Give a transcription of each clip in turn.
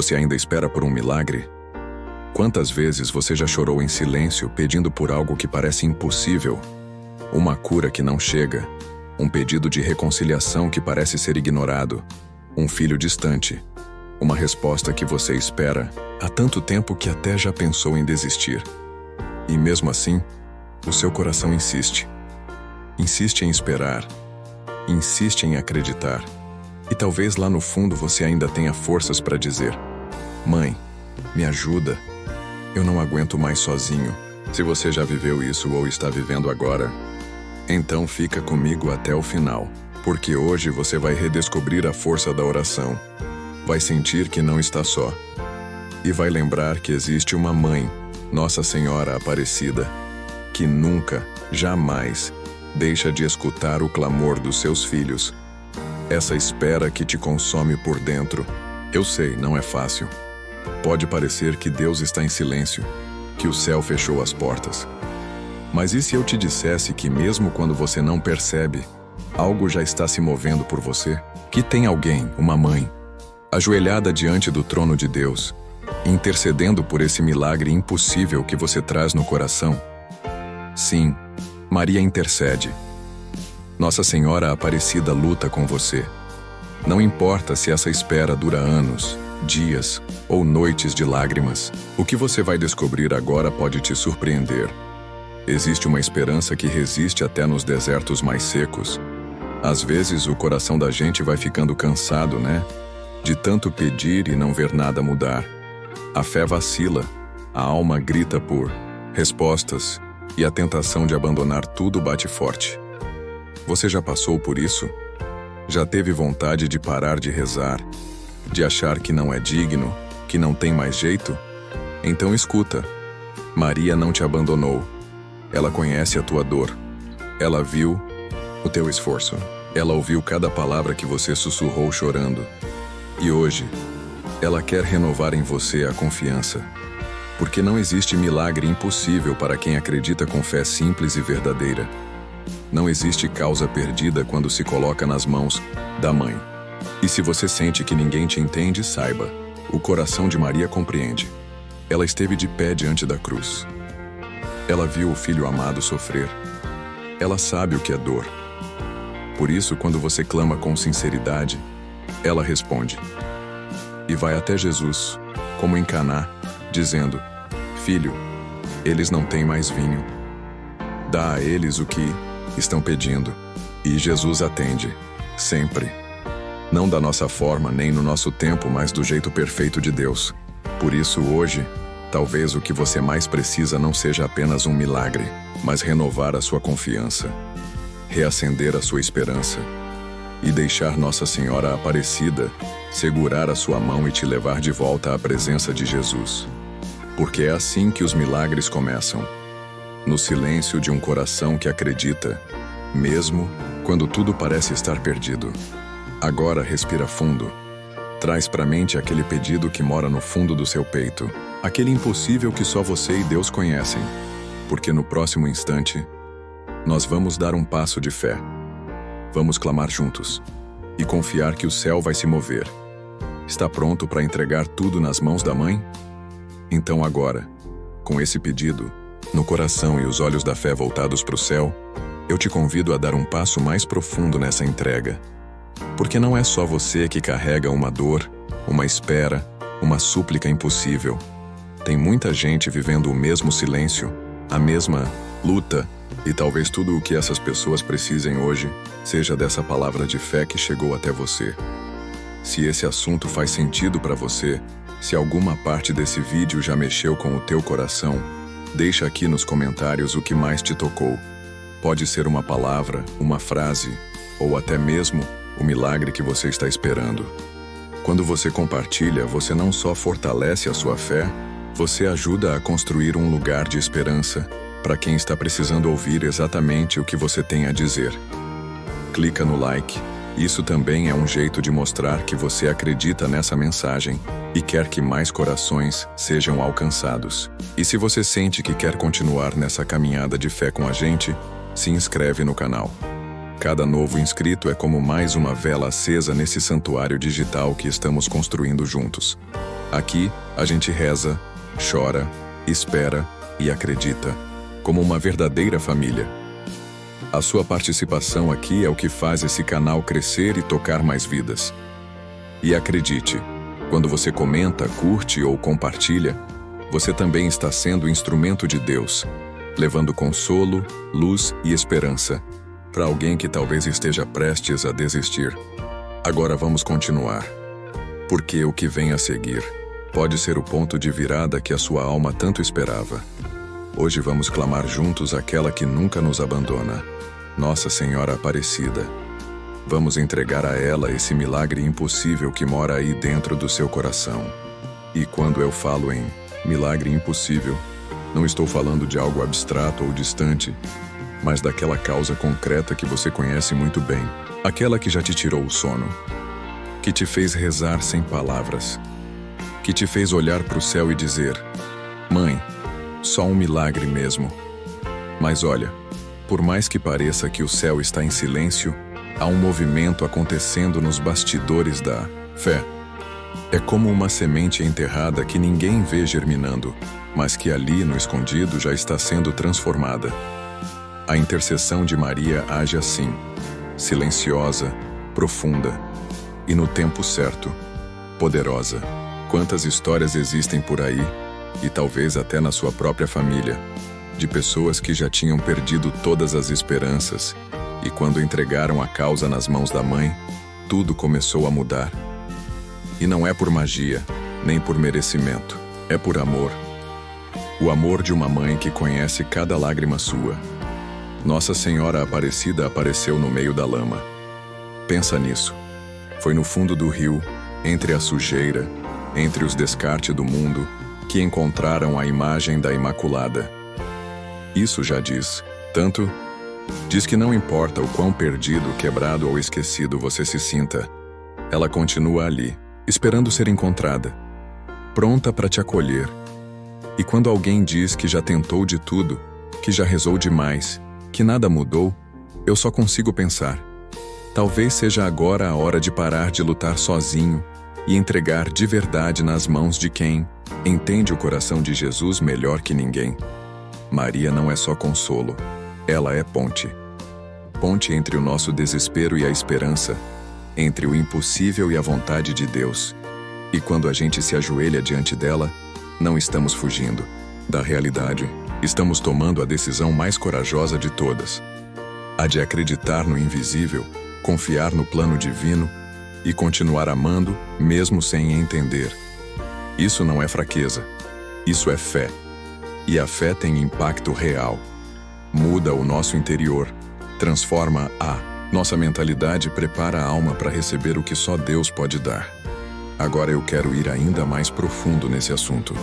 Você ainda espera por um milagre? Quantas vezes você já chorou em silêncio pedindo por algo que parece impossível? Uma cura que não chega, um pedido de reconciliação que parece ser ignorado, um filho distante, uma resposta que você espera há tanto tempo que até já pensou em desistir. E mesmo assim, o seu coração insiste. Insiste em esperar, insiste em acreditar. E talvez lá no fundo você ainda tenha forças para dizer: Mãe, me ajuda. Eu não aguento mais sozinho. Se você já viveu isso ou está vivendo agora, então fica comigo até o final, porque hoje você vai redescobrir a força da oração. Vai sentir que não está só. E vai lembrar que existe uma mãe, Nossa Senhora Aparecida, que nunca, jamais, deixa de escutar o clamor dos seus filhos. Essa espera que te consome por dentro. Eu sei, não é fácil. Pode parecer que Deus está em silêncio, que o céu fechou as portas. Mas e se eu te dissesse que mesmo quando você não percebe, algo já está se movendo por você? Que tem alguém, uma mãe, ajoelhada diante do trono de Deus, intercedendo por esse milagre impossível que você traz no coração? Sim, Maria intercede. Nossa Senhora Aparecida luta com você. Não importa se essa espera dura anos, dias ou noites de lágrimas, o que você vai descobrir agora pode te surpreender. Existe uma esperança que resiste até nos desertos mais secos. Às vezes o coração da gente vai ficando cansado, né? De tanto pedir e não ver nada mudar. A fé vacila, a alma grita por respostas e a tentação de abandonar tudo bate forte. Você já passou por isso? Já teve vontade de parar de rezar? De achar que não é digno, que não tem mais jeito? Então escuta. Maria não te abandonou. Ela conhece a tua dor. Ela viu o teu esforço. Ela ouviu cada palavra que você sussurrou chorando. E hoje, ela quer renovar em você a confiança. Porque não existe milagre impossível para quem acredita com fé simples e verdadeira. Não existe causa perdida quando se coloca nas mãos da mãe. E se você sente que ninguém te entende, saiba, o coração de Maria compreende. Ela esteve de pé diante da cruz. Ela viu o filho amado sofrer. Ela sabe o que é dor. Por isso, quando você clama com sinceridade, ela responde. E vai até Jesus, como em Caná, dizendo: Filho, eles não têm mais vinho. Dá a eles o que estão pedindo. E Jesus atende, sempre. Não da nossa forma, nem no nosso tempo, mas do jeito perfeito de Deus. Por isso, hoje, talvez o que você mais precisa não seja apenas um milagre, mas renovar a sua confiança, reacender a sua esperança e deixar Nossa Senhora Aparecida segurar a sua mão e te levar de volta à presença de Jesus. Porque é assim que os milagres começam, no silêncio de um coração que acredita, mesmo quando tudo parece estar perdido. Agora respira fundo. Traz para a mente aquele pedido que mora no fundo do seu peito, aquele impossível que só você e Deus conhecem, porque no próximo instante, nós vamos dar um passo de fé. Vamos clamar juntos e confiar que o céu vai se mover. Está pronto para entregar tudo nas mãos da mãe? Então agora, com esse pedido, no coração e os olhos da fé voltados para o céu, eu te convido a dar um passo mais profundo nessa entrega. Porque não é só você que carrega uma dor, uma espera, uma súplica impossível. Tem muita gente vivendo o mesmo silêncio, a mesma luta, e talvez tudo o que essas pessoas precisem hoje seja dessa palavra de fé que chegou até você. Se esse assunto faz sentido para você, se alguma parte desse vídeo já mexeu com o teu coração, deixa aqui nos comentários o que mais te tocou. Pode ser uma palavra, uma frase, ou até mesmo o milagre que você está esperando. Quando você compartilha, você não só fortalece a sua fé, você ajuda a construir um lugar de esperança para quem está precisando ouvir exatamente o que você tem a dizer. Clica no like. Isso também é um jeito de mostrar que você acredita nessa mensagem e quer que mais corações sejam alcançados. E se você sente que quer continuar nessa caminhada de fé com a gente, se inscreve no canal. Cada novo inscrito é como mais uma vela acesa nesse santuário digital que estamos construindo juntos. Aqui, a gente reza, chora, espera e acredita, como uma verdadeira família. A sua participação aqui é o que faz esse canal crescer e tocar mais vidas. E acredite, quando você comenta, curte ou compartilha, você também está sendo instrumento de Deus, levando consolo, luz e esperança para alguém que talvez esteja prestes a desistir. Agora vamos continuar, porque o que vem a seguir pode ser o ponto de virada que a sua alma tanto esperava. Hoje vamos clamar juntos aquela que nunca nos abandona, Nossa Senhora Aparecida. Vamos entregar a ela esse milagre impossível que mora aí dentro do seu coração. E quando eu falo em milagre impossível, não estou falando de algo abstrato ou distante, mas daquela causa concreta que você conhece muito bem, aquela que já te tirou o sono, que te fez rezar sem palavras, que te fez olhar para o céu e dizer: Mãe, só um milagre mesmo. Mas olha, por mais que pareça que o céu está em silêncio, há um movimento acontecendo nos bastidores da fé. É como uma semente enterrada que ninguém vê germinando, mas que ali no escondido já está sendo transformada. A intercessão de Maria age assim, silenciosa, profunda e no tempo certo, poderosa. Quantas histórias existem por aí, e talvez até na sua própria família, de pessoas que já tinham perdido todas as esperanças e quando entregaram a causa nas mãos da mãe, tudo começou a mudar. E não é por magia, nem por merecimento, é por amor. O amor de uma mãe que conhece cada lágrima sua. Nossa Senhora Aparecida apareceu no meio da lama. Pensa nisso. Foi no fundo do rio, entre a sujeira, entre os descartes do mundo, que encontraram a imagem da Imaculada. Isso já diz tanto. Diz que não importa o quão perdido, quebrado ou esquecido você se sinta, ela continua ali, esperando ser encontrada, pronta para te acolher. E quando alguém diz que já tentou de tudo, que já rezou demais, que nada mudou, eu só consigo pensar: talvez seja agora a hora de parar de lutar sozinho e entregar de verdade nas mãos de quem entende o coração de Jesus melhor que ninguém. Maria não é só consolo, ela é ponte. Ponte entre o nosso desespero e a esperança, entre o impossível e a vontade de Deus. E quando a gente se ajoelha diante dela, não estamos fugindo da realidade, estamos tomando a decisão mais corajosa de todas. A de acreditar no invisível, confiar no plano divino e continuar amando, mesmo sem entender. Isso não é fraqueza, isso é fé. E a fé tem impacto real. Muda o nosso interior, transforma a nossa mentalidade e prepara a alma para receber o que só Deus pode dar. Agora eu quero ir ainda mais profundo nesse assunto,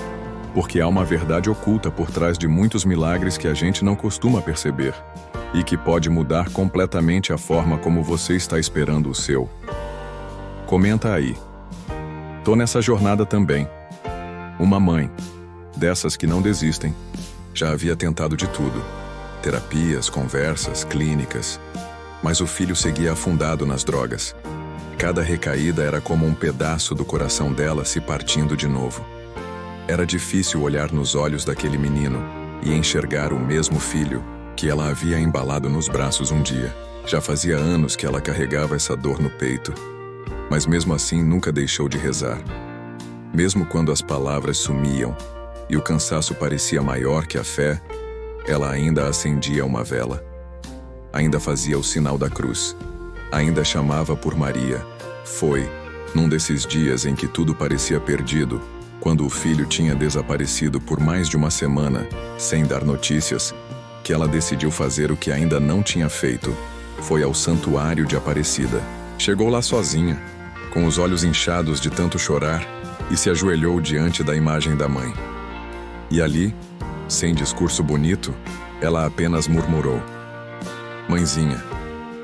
porque há uma verdade oculta por trás de muitos milagres que a gente não costuma perceber e que pode mudar completamente a forma como você está esperando o seu. Comenta aí. Tô nessa jornada também. Uma mãe, dessas que não desistem, já havia tentado de tudo. Terapias, conversas, clínicas. Mas o filho seguia afundado nas drogas. Cada recaída era como um pedaço do coração dela se partindo de novo. Era difícil olhar nos olhos daquele menino e enxergar o mesmo filho que ela havia embalado nos braços um dia. Já fazia anos que ela carregava essa dor no peito, mas mesmo assim nunca deixou de rezar. Mesmo quando as palavras sumiam e o cansaço parecia maior que a fé, ela ainda acendia uma vela. Ainda fazia o sinal da cruz. Ainda chamava por Maria. Foi, num desses dias em que tudo parecia perdido, quando o filho tinha desaparecido por mais de uma semana, sem dar notícias, que ela decidiu fazer o que ainda não tinha feito. Foi ao santuário de Aparecida. Chegou lá sozinha, com os olhos inchados de tanto chorar, e se ajoelhou diante da imagem da mãe. E ali, sem discurso bonito, ela apenas murmurou: Mãezinha,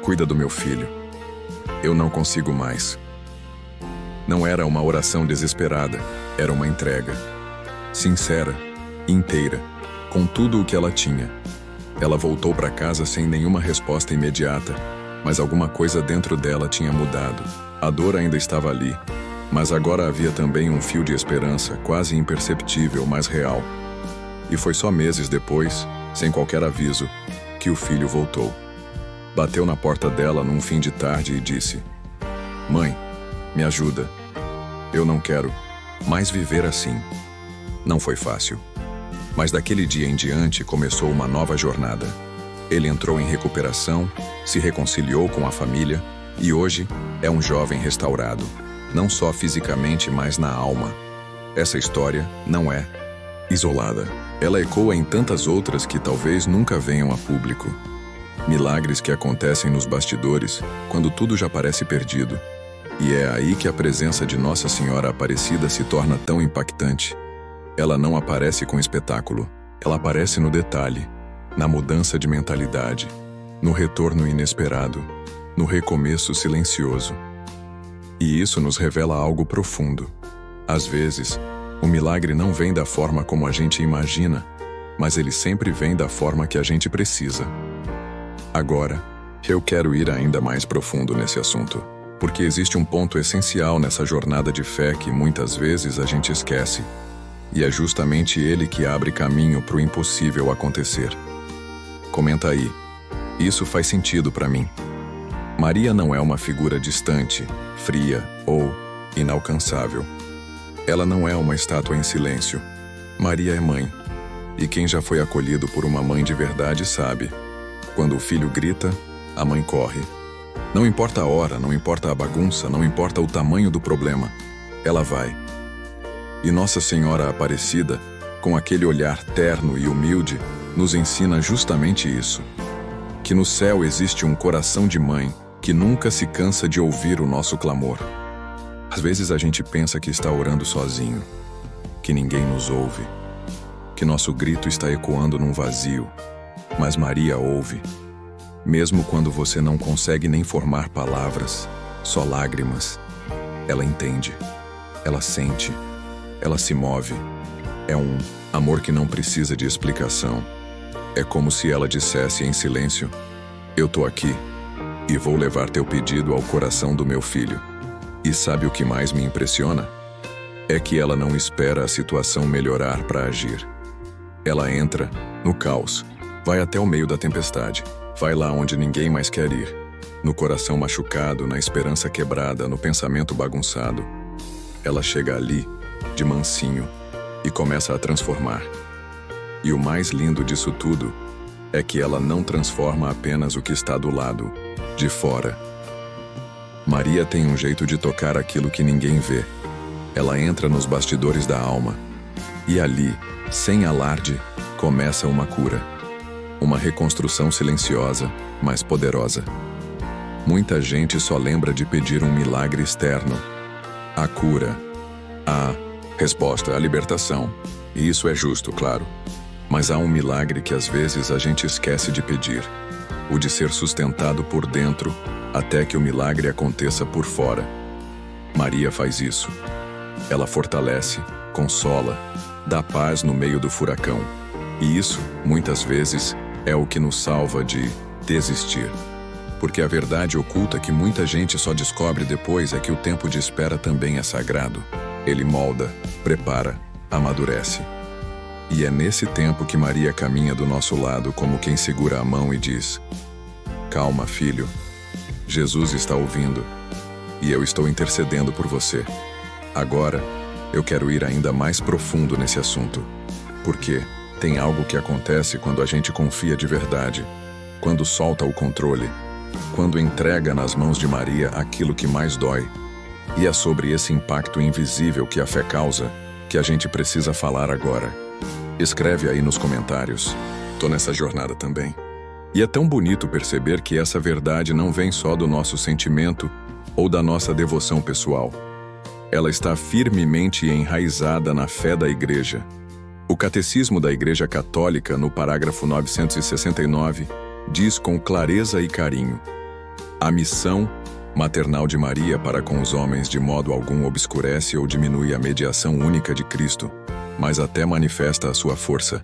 cuida do meu filho. Eu não consigo mais. Não era uma oração desesperada, era uma entrega. Sincera, inteira, com tudo o que ela tinha. Ela voltou para casa sem nenhuma resposta imediata, mas alguma coisa dentro dela tinha mudado. A dor ainda estava ali, mas agora havia também um fio de esperança, quase imperceptível, mas real. E foi só meses depois, sem qualquer aviso, que o filho voltou. Bateu na porta dela num fim de tarde e disse: "Mãe, me ajuda. Eu não quero mais viver assim." Não foi fácil. Mas daquele dia em diante começou uma nova jornada. Ele entrou em recuperação, se reconciliou com a família e hoje é um jovem restaurado, não só fisicamente, mas na alma. Essa história não é isolada. Ela ecoa em tantas outras que talvez nunca venham a público. Milagres que acontecem nos bastidores, quando tudo já parece perdido. E é aí que a presença de Nossa Senhora Aparecida se torna tão impactante. Ela não aparece com espetáculo, ela aparece no detalhe, na mudança de mentalidade, no retorno inesperado, no recomeço silencioso. E isso nos revela algo profundo. Às vezes, o milagre não vem da forma como a gente imagina, mas ele sempre vem da forma que a gente precisa. Agora, eu quero ir ainda mais profundo nesse assunto, porque existe um ponto essencial nessa jornada de fé que muitas vezes a gente esquece. E é justamente ele que abre caminho para o impossível acontecer. Comenta aí. Isso faz sentido para mim. Maria não é uma figura distante, fria ou inalcançável. Ela não é uma estátua em silêncio. Maria é mãe. E quem já foi acolhido por uma mãe de verdade sabe. Quando o filho grita, a mãe corre. Não importa a hora, não importa a bagunça, não importa o tamanho do problema. Ela vai. E Nossa Senhora Aparecida, com aquele olhar terno e humilde, nos ensina justamente isso. Que no céu existe um coração de mãe que nunca se cansa de ouvir o nosso clamor. Às vezes a gente pensa que está orando sozinho, que ninguém nos ouve, que nosso grito está ecoando num vazio. Mas Maria ouve. Mesmo quando você não consegue nem formar palavras, só lágrimas. Ela entende, ela sente. Ela se move. É um amor que não precisa de explicação. É como se ela dissesse em silêncio: "Eu tô aqui e vou levar teu pedido ao coração do meu filho." E sabe o que mais me impressiona? É que ela não espera a situação melhorar para agir. Ela entra no caos, vai até o meio da tempestade, vai lá onde ninguém mais quer ir, no coração machucado, na esperança quebrada, no pensamento bagunçado. Ela chega ali, de mansinho, e começa a transformar. E o mais lindo disso tudo é que ela não transforma apenas o que está do lado, de fora. Maria tem um jeito de tocar aquilo que ninguém vê. Ela entra nos bastidores da alma. E ali, sem alarde, começa uma cura. Uma reconstrução silenciosa, mas poderosa. Muita gente só lembra de pedir um milagre externo. A cura. A resposta, a libertação. E isso é justo, claro. Mas há um milagre que às vezes a gente esquece de pedir. O de ser sustentado por dentro, até que o milagre aconteça por fora. Maria faz isso. Ela fortalece, consola, dá paz no meio do furacão. E isso, muitas vezes, é o que nos salva de desistir. Porque a verdade oculta que muita gente só descobre depois é que o tempo de espera também é sagrado. Ele molda, prepara, amadurece. E é nesse tempo que Maria caminha do nosso lado como quem segura a mão e diz: "Calma, filho. Jesus está ouvindo. E eu estou intercedendo por você." Agora, eu quero ir ainda mais profundo nesse assunto. Porque tem algo que acontece quando a gente confia de verdade, quando solta o controle, quando entrega nas mãos de Maria aquilo que mais dói. E é sobre esse impacto invisível que a fé causa que a gente precisa falar agora. Escreve aí nos comentários. Tô nessa jornada também. E é tão bonito perceber que essa verdade não vem só do nosso sentimento ou da nossa devoção pessoal. Ela está firmemente enraizada na fé da Igreja. O Catecismo da Igreja Católica, no parágrafo 969, diz com clareza e carinho: "A missão maternal de Maria para com os homens de modo algum obscurece ou diminui a mediação única de Cristo, mas até manifesta a sua força.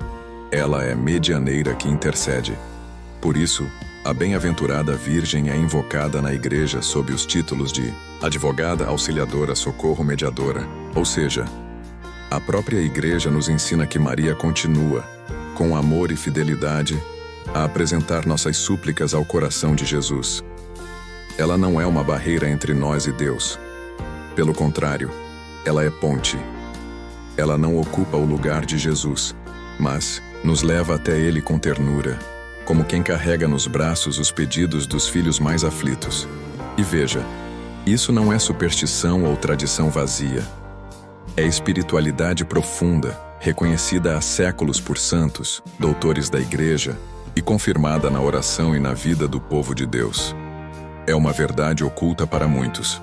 Ela é medianeira que intercede. Por isso, A bem-aventurada Virgem é invocada na Igreja sob os títulos de advogada, auxiliadora, socorro, mediadora. Ou seja, a própria Igreja nos ensina que Maria continua, com amor e fidelidade, a apresentar nossas súplicas ao coração de Jesus. Ela não é uma barreira entre nós e Deus. Pelo contrário, ela é ponte. Ela não ocupa o lugar de Jesus, mas nos leva até Ele com ternura, como quem carrega nos braços os pedidos dos filhos mais aflitos. E veja, isso não é superstição ou tradição vazia. É espiritualidade profunda, reconhecida há séculos por santos, doutores da Igreja, e confirmada na oração e na vida do povo de Deus. É uma verdade oculta para muitos.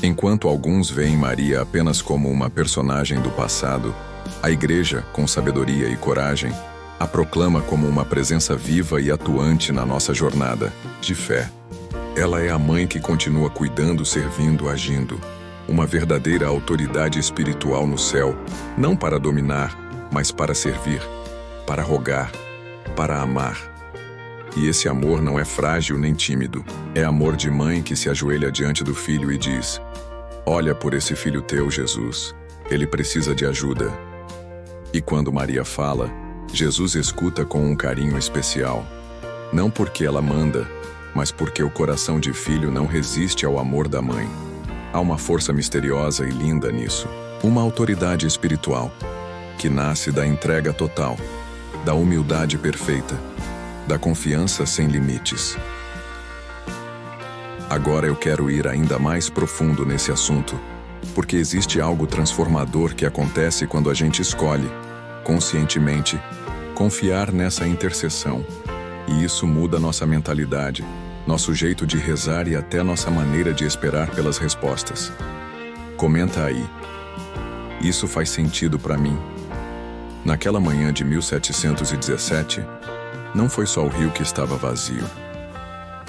Enquanto alguns veem Maria apenas como uma personagem do passado, a Igreja, com sabedoria e coragem, a proclama como uma presença viva e atuante na nossa jornada de fé. Ela é a mãe que continua cuidando, servindo, agindo. Uma verdadeira autoridade espiritual no céu, não para dominar, mas para servir, para rogar, para amar. E esse amor não é frágil nem tímido. É amor de mãe que se ajoelha diante do filho e diz: olha por esse filho teu, Jesus. Ele precisa de ajuda. E quando Maria fala, Jesus escuta com um carinho especial. Não porque ela manda, mas porque o coração de filho não resiste ao amor da mãe. Há uma força misteriosa e linda nisso. Uma autoridade espiritual, que nasce da entrega total, da humildade perfeita, da confiança sem limites. Agora eu quero ir ainda mais profundo nesse assunto, porque existe algo transformador que acontece quando a gente escolhe, conscientemente, confiar nessa intercessão. E isso muda nossa mentalidade, nosso jeito de rezar e até nossa maneira de esperar pelas respostas. Comenta aí. Isso faz sentido para mim. Naquela manhã de 1717, não foi só o rio que estava vazio.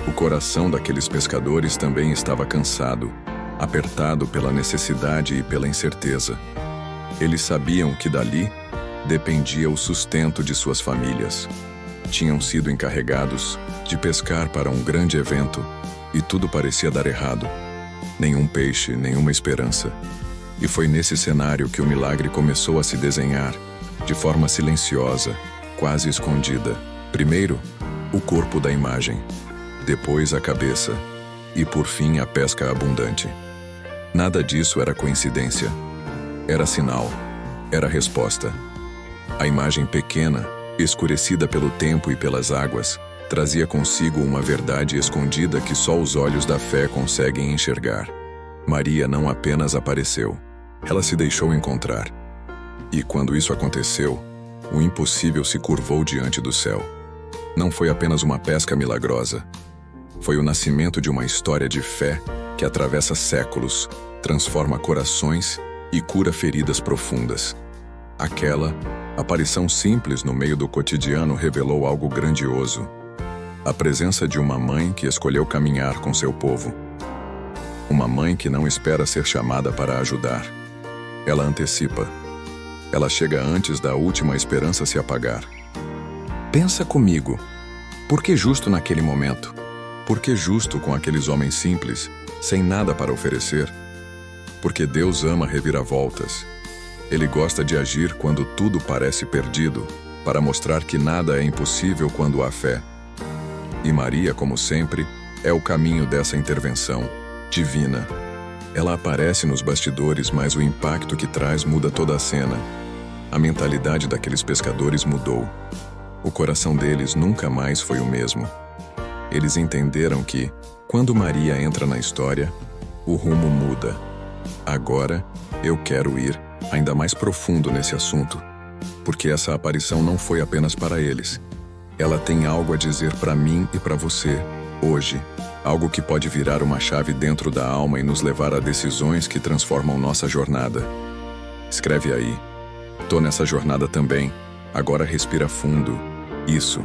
O coração daqueles pescadores também estava cansado, apertado pela necessidade e pela incerteza. Eles sabiam que dali dependia o sustento de suas famílias. Tinham sido encarregados de pescar para um grande evento e tudo parecia dar errado. Nenhum peixe, nenhuma esperança. E foi nesse cenário que o milagre começou a se desenhar, de forma silenciosa, quase escondida. Primeiro, o corpo da imagem, depois a cabeça e, por fim, a pesca abundante. Nada disso era coincidência. Era sinal, era resposta. A imagem pequena, escurecida pelo tempo e pelas águas, trazia consigo uma verdade escondida que só os olhos da fé conseguem enxergar. Maria não apenas apareceu, ela se deixou encontrar. E quando isso aconteceu, o impossível se curvou diante do céu. Não foi apenas uma pesca milagrosa. Foi o nascimento de uma história de fé que atravessa séculos, transforma corações e cura feridas profundas. Aquela aparição simples no meio do cotidiano revelou algo grandioso. A presença de uma mãe que escolheu caminhar com seu povo. Uma mãe que não espera ser chamada para ajudar. Ela antecipa. Ela chega antes da última esperança se apagar. Pensa comigo. Por que justo naquele momento? Por que justo com aqueles homens simples, sem nada para oferecer? Porque Deus ama reviravoltas. Ele gosta de agir quando tudo parece perdido, para mostrar que nada é impossível quando há fé. E Maria, como sempre, é o caminho dessa intervenção divina. Ela aparece nos bastidores, mas o impacto que traz muda toda a cena. A mentalidade daqueles pescadores mudou. O coração deles nunca mais foi o mesmo. Eles entenderam que, quando Maria entra na história, o rumo muda. Agora, eu quero ir ainda mais profundo nesse assunto, porque essa aparição não foi apenas para eles. Ela tem algo a dizer para mim e para você, hoje. Algo que pode virar uma chave dentro da alma e nos levar a decisões que transformam nossa jornada. Escreve aí. Tô nessa jornada também. Agora respira fundo. Isso.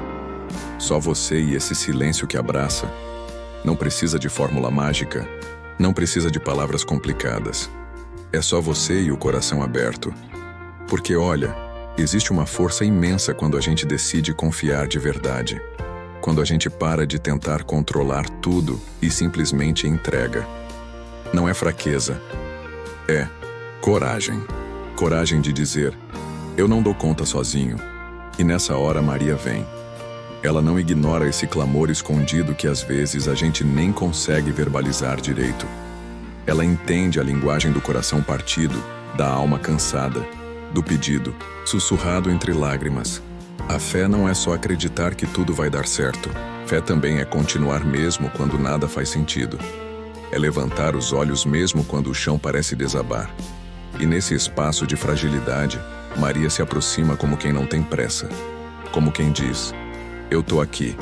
Só você e esse silêncio que abraça. Não precisa de fórmula mágica. Não precisa de palavras complicadas. É só você e o coração aberto. Porque olha, existe uma força imensa quando a gente decide confiar de verdade. quando a gente para de tentar controlar tudo e simplesmente entrega. Não é fraqueza, é coragem. Coragem de dizer, eu não dou conta sozinho. E nessa hora Maria vem. Ela não ignora esse clamor escondido que às vezes a gente nem consegue verbalizar direito. Ela entende a linguagem do coração partido, da alma cansada, do pedido, sussurrado entre lágrimas. A fé não é só acreditar que tudo vai dar certo. Fé também é continuar mesmo quando nada faz sentido. É levantar os olhos mesmo quando o chão parece desabar. E nesse espaço de fragilidade, Maria se aproxima como quem não tem pressa. Como quem diz, eu tô aqui.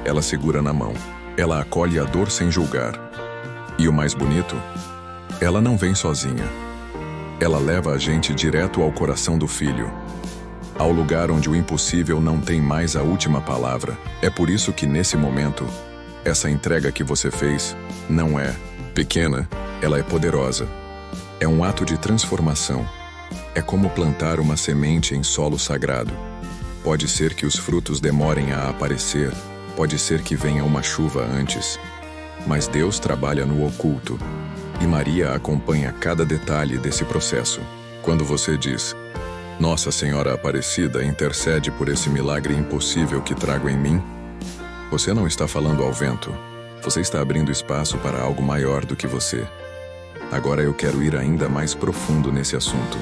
Ela segura na mão. Ela acolhe a dor sem julgar. E o mais bonito, ela não vem sozinha. Ela leva a gente direto ao coração do Filho. Ao lugar onde o impossível não tem mais a última palavra. É por isso que nesse momento, essa entrega que você fez não é pequena, ela é poderosa. É um ato de transformação. É como plantar uma semente em solo sagrado. Pode ser que os frutos demorem a aparecer, pode ser que venha uma chuva antes. Mas Deus trabalha no oculto. E Maria acompanha cada detalhe desse processo. Quando você diz, Nossa Senhora Aparecida intercede por esse milagre impossível que trago em mim, você não está falando ao vento. Você está abrindo espaço para algo maior do que você. Agora eu quero ir ainda mais profundo nesse assunto,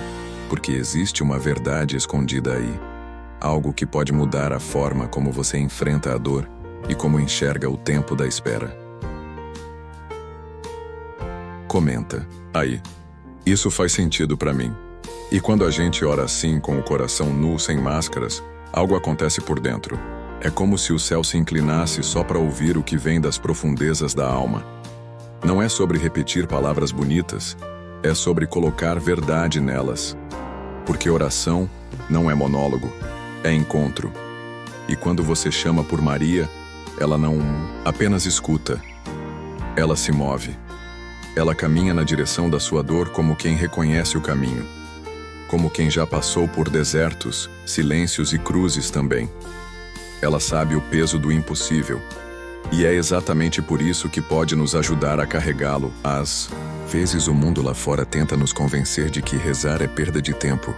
porque existe uma verdade escondida aí. Algo que pode mudar a forma como você enfrenta a dor e como enxerga o tempo da espera. Comenta. Aí. Isso faz sentido para mim. E quando a gente ora assim, com o coração nu, sem máscaras, algo acontece por dentro. É como se o céu se inclinasse só para ouvir o que vem das profundezas da alma. Não é sobre repetir palavras bonitas, é sobre colocar verdade nelas. Porque oração não é monólogo, é encontro. E quando você chama por Maria, ela não apenas escuta. Ela se move. Ela caminha na direção da sua dor como quem reconhece o caminho. Como quem já passou por desertos, silêncios e cruzes também. Ela sabe o peso do impossível. E é exatamente por isso que pode nos ajudar a carregá-lo. Às vezes o mundo lá fora tenta nos convencer de que rezar é perda de tempo,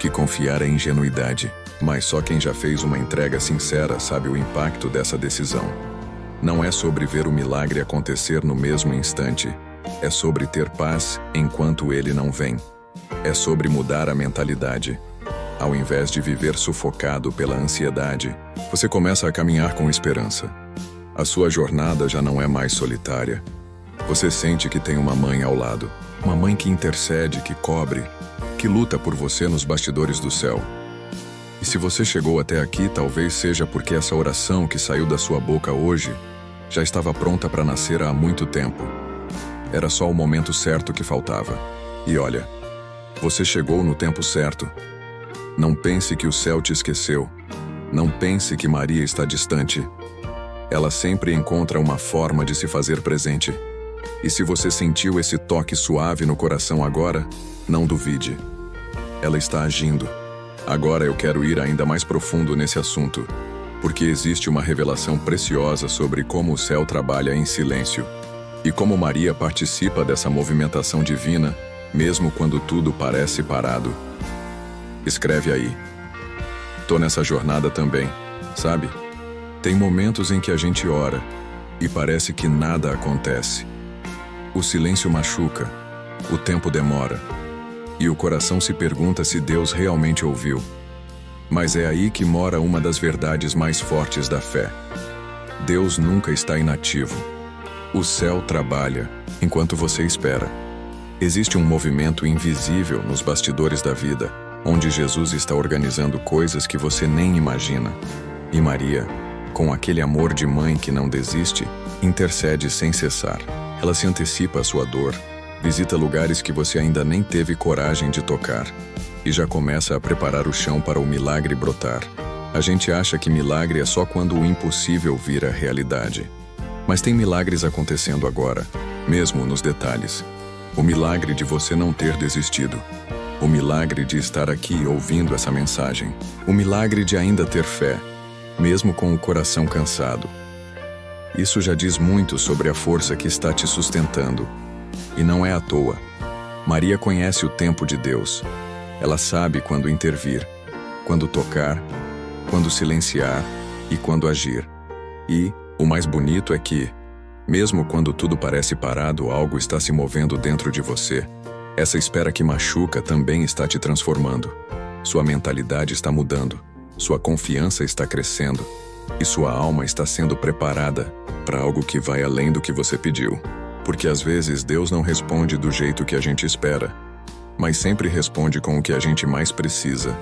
que confiar é ingenuidade. Mas só quem já fez uma entrega sincera sabe o impacto dessa decisão. Não é sobre ver o milagre acontecer no mesmo instante. É sobre ter paz enquanto ele não vem. É sobre mudar a mentalidade. Ao invés de viver sufocado pela ansiedade, você começa a caminhar com esperança. A sua jornada já não é mais solitária. Você sente que tem uma mãe ao lado. Uma mãe que intercede, que cobre, que luta por você nos bastidores do céu. E se você chegou até aqui, talvez seja porque essa oração que saiu da sua boca hoje já estava pronta para nascer há muito tempo. Era só o momento certo que faltava. E olha, você chegou no tempo certo. Não pense que o céu te esqueceu. Não pense que Maria está distante. Ela sempre encontra uma forma de se fazer presente. E se você sentiu esse toque suave no coração agora, não duvide. Ela está agindo. Agora eu quero ir ainda mais profundo nesse assunto, porque existe uma revelação preciosa sobre como o céu trabalha em silêncio e como Maria participa dessa movimentação divina, mesmo quando tudo parece parado. Escreve aí. Tô nessa jornada também, sabe? Tem momentos em que a gente ora e parece que nada acontece. O silêncio machuca, o tempo demora, e o coração se pergunta se Deus realmente ouviu. Mas é aí que mora uma das verdades mais fortes da fé. Deus nunca está inativo. O céu trabalha enquanto você espera. Existe um movimento invisível nos bastidores da vida, onde Jesus está organizando coisas que você nem imagina. E Maria, com aquele amor de mãe que não desiste, intercede sem cessar. Ela se antecipa à sua dor, visita lugares que você ainda nem teve coragem de tocar, e já começa a preparar o chão para o milagre brotar. A gente acha que milagre é só quando o impossível vira realidade. Mas tem milagres acontecendo agora, mesmo nos detalhes. O milagre de você não ter desistido. O milagre de estar aqui ouvindo essa mensagem. O milagre de ainda ter fé. mesmo com o coração cansado. Isso já diz muito sobre a força que está te sustentando. E não é à toa. Maria conhece o tempo de Deus. Ela sabe quando intervir, quando tocar, quando silenciar e quando agir. E o mais bonito é que, mesmo quando tudo parece parado, algo está se movendo dentro de você. Essa espera que machuca também está te transformando. Sua mentalidade está mudando, sua confiança está crescendo e sua alma está sendo preparada para algo que vai além do que você pediu. Porque às vezes Deus não responde do jeito que a gente espera, mas sempre responde com o que a gente mais precisa.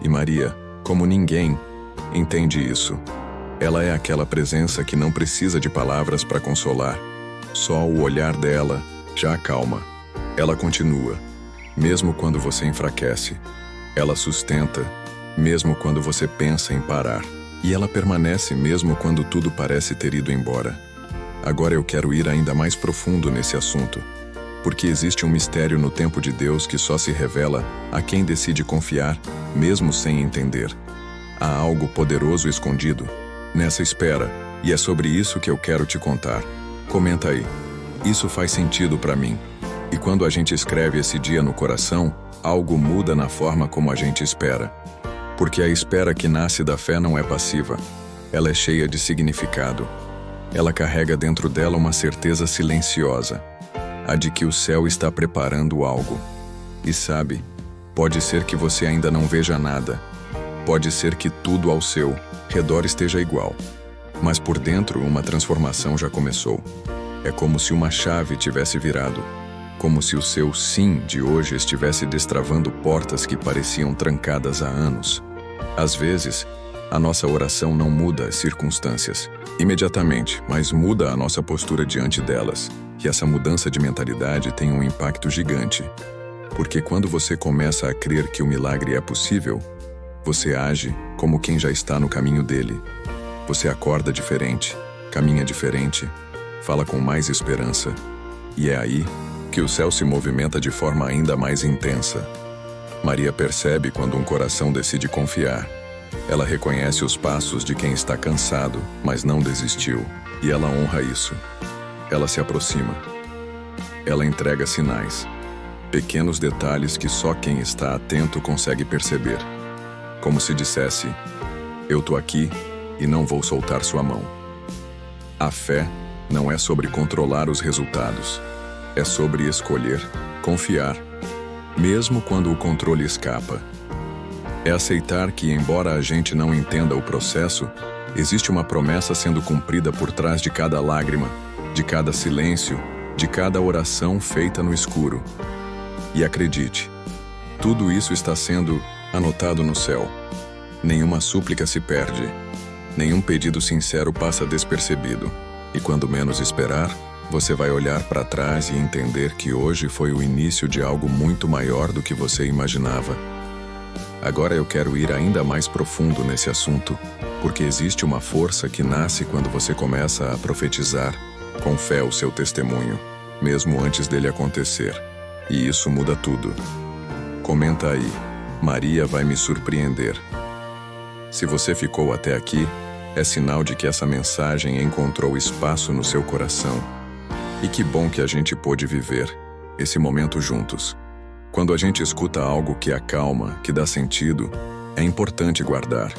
E Maria, como ninguém, entende isso. Ela é aquela presença que não precisa de palavras para consolar. Só o olhar dela já acalma. Ela continua, mesmo quando você enfraquece. Ela sustenta, mesmo quando você pensa em parar. E ela permanece mesmo quando tudo parece ter ido embora. Agora eu quero ir ainda mais profundo nesse assunto, porque existe um mistério no tempo de Deus que só se revela a quem decide confiar, mesmo sem entender. Há algo poderoso escondido nessa espera, e é sobre isso que eu quero te contar. Comenta aí. Isso faz sentido para mim. E quando a gente escreve esse dia no coração, algo muda na forma como a gente espera. Porque a espera que nasce da fé não é passiva. Ela é cheia de significado. Ela carrega dentro dela uma certeza silenciosa, a de que o céu está preparando algo. E sabe, pode ser que você ainda não veja nada. Pode ser que tudo ao seu redor esteja igual. Mas por dentro uma transformação já começou. É como se uma chave tivesse virado. Como se o seu sim de hoje estivesse destravando portas que pareciam trancadas há anos. Às vezes, a nossa oração não muda as circunstâncias imediatamente, mas muda a nossa postura diante delas. E essa mudança de mentalidade tem um impacto gigante. Porque quando você começa a crer que o milagre é possível, você age como quem já está no caminho dele. Você acorda diferente, caminha diferente, fala com mais esperança. E é aí que o céu se movimenta de forma ainda mais intensa. Maria percebe quando um coração decide confiar. Ela reconhece os passos de quem está cansado, mas não desistiu, e ela honra isso. Ela se aproxima. Ela entrega sinais, pequenos detalhes que só quem está atento consegue perceber. Como se dissesse, eu tô aqui e não vou soltar sua mão. A fé não é sobre controlar os resultados, é sobre escolher, confiar, mesmo quando o controle escapa. É aceitar que, embora a gente não entenda o processo, existe uma promessa sendo cumprida por trás de cada lágrima, de cada silêncio, de cada oração feita no escuro. E acredite, tudo isso está sendo anotado no céu. Nenhuma súplica se perde, nenhum pedido sincero passa despercebido. E quando menos esperar, você vai olhar para trás e entender que hoje foi o início de algo muito maior do que você imaginava. Agora eu quero ir ainda mais profundo nesse assunto, porque existe uma força que nasce quando você começa a profetizar com fé o seu testemunho, mesmo antes dele acontecer. E isso muda tudo. Comenta aí, Maria vai me surpreender. Se você ficou até aqui, é sinal de que essa mensagem encontrou espaço no seu coração. E que bom que a gente pôde viver esse momento juntos. Quando a gente escuta algo que acalma, que dá sentido, é importante guardar,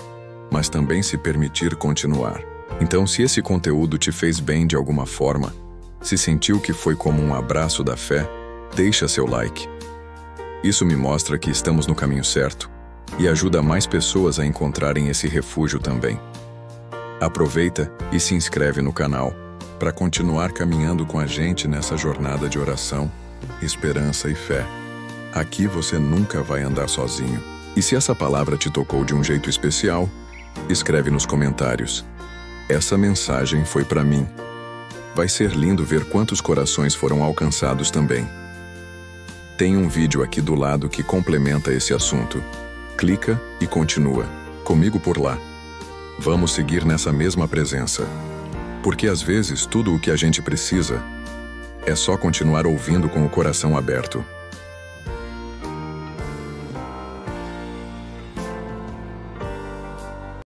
mas também se permitir continuar. Então, se esse conteúdo te fez bem de alguma forma, se sentiu que foi como um abraço da fé, deixa seu like. Isso me mostra que estamos no caminho certo e ajuda mais pessoas a encontrarem esse refúgio também. Aproveita e se inscreve no canal para continuar caminhando com a gente nessa jornada de oração, esperança e fé. Aqui você nunca vai andar sozinho. E se essa palavra te tocou de um jeito especial, escreve nos comentários. Essa mensagem foi para mim. Vai ser lindo ver quantos corações foram alcançados também. Tem um vídeo aqui do lado que complementa esse assunto. Clica e continua comigo por lá. Vamos seguir nessa mesma presença. Porque às vezes tudo o que a gente precisa é só continuar ouvindo com o coração aberto.